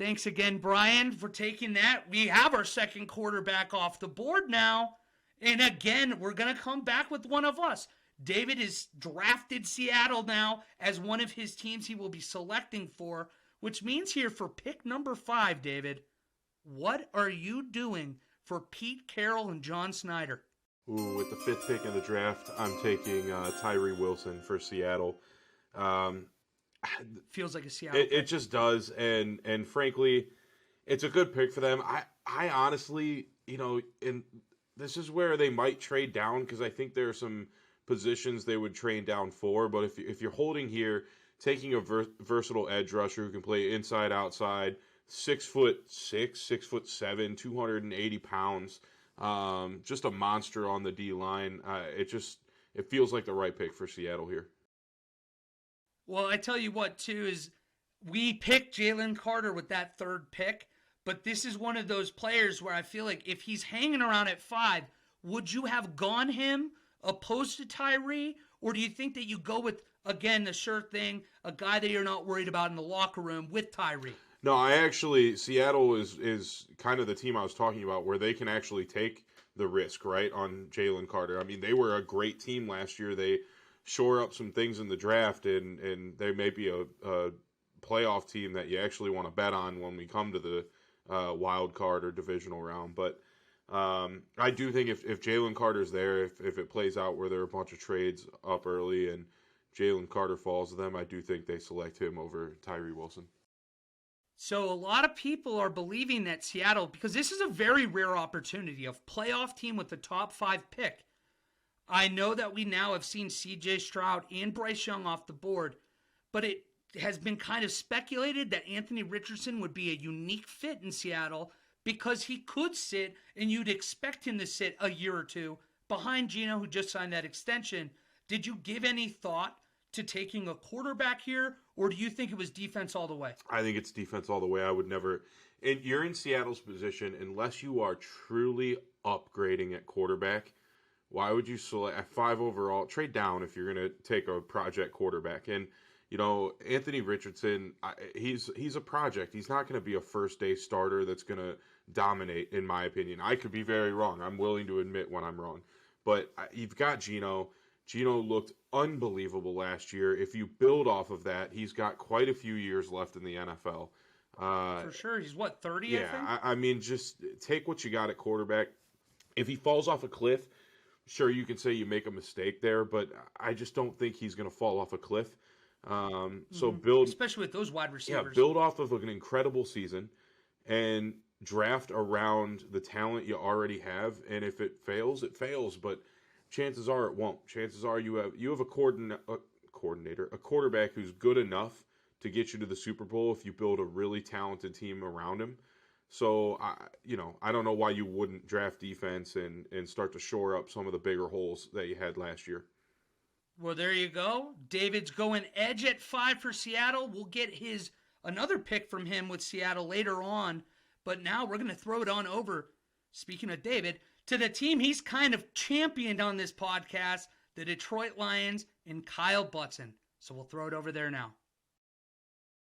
Thanks again, Brian, for taking that. We have our second quarterback off the board now. And again, we're going to come back with one of us. David has drafted Seattle now as one of his teams he will be selecting for, which means here for pick number 5, David, what are you doing for Pete Carroll and John Schneider? Ooh, with the 5th pick in the draft, I'm taking Tyree Wilson for Seattle. Feels like a Seattle pick. It just does, and frankly, it's a good pick for them. I honestly, and this is where they might trade down because I think there are some positions they would trade down for. But if you're holding here, taking a versatile edge rusher who can play inside, outside, 6'6", 6'7", 280 pounds, just a monster on the D line. It feels like the right pick for Seattle here. Well, I tell you what, too, is we picked Jalen Carter with that 3rd pick, but this is one of those players where I feel like if he's hanging around at 5, would you have gone him opposed to Tyree? Or do you think that you go with, again, the sure thing, a guy that you're not worried about in the locker room with Tyree? No, Seattle is kind of the team I was talking about where they can actually take the risk, right, on Jalen Carter. I mean, they were a great team last year. They shore up some things in the draft, and they may be a playoff team that you actually want to bet on when we come to the wild card or divisional round. But I do think if Jalen Carter's there, if it plays out where there are a bunch of trades up early and Jalen Carter falls to them, I do think they select him over Tyree Wilson. So a lot of people are believing that Seattle, because this is a very rare opportunity, a playoff team with the top 5 pick. I know that we now have seen C.J. Stroud and Bryce Young off the board, but it has been kind of speculated that Anthony Richardson would be a unique fit in Seattle because he could sit, and you'd expect him to sit a year or two behind Geno, who just signed that extension. Did you give any thought to taking a quarterback here, or do you think it was defense all the way? I think it's defense all the way. I would never. And you're in Seattle's position unless you are truly upgrading at quarterback. Why would you select at 5 overall? Trade down if you're going to take a project quarterback. And Anthony Richardson, he's a project. He's not going to be a first-day starter that's going to dominate, in my opinion. I could be very wrong. I'm willing to admit when I'm wrong. But you've got Geno. Geno looked unbelievable last year. If you build off of that, he's got quite a few years left in the NFL. For sure. He's, 30, yeah, I think? I mean, just take what you got at quarterback. If he falls off a cliff, sure, you can say you make a mistake there, but I just don't think he's going to fall off a cliff. So build, especially with those wide receivers. Yeah, build off of an incredible season and draft around the talent you already have. And if it fails, it fails. But chances are it won't. Chances are you have a quarterback who's good enough to get you to the Super Bowl if you build a really talented team around him. So, I don't know why you wouldn't draft defense and start to shore up some of the bigger holes that you had last year. Well, there you go. David's going edge at 5 for Seattle. We'll get another pick from him with Seattle later on. But now we're going to throw it on over, speaking of David, to the team he's kind of championed on this podcast, the Detroit Lions and Kyle Butson. So we'll throw it over there now.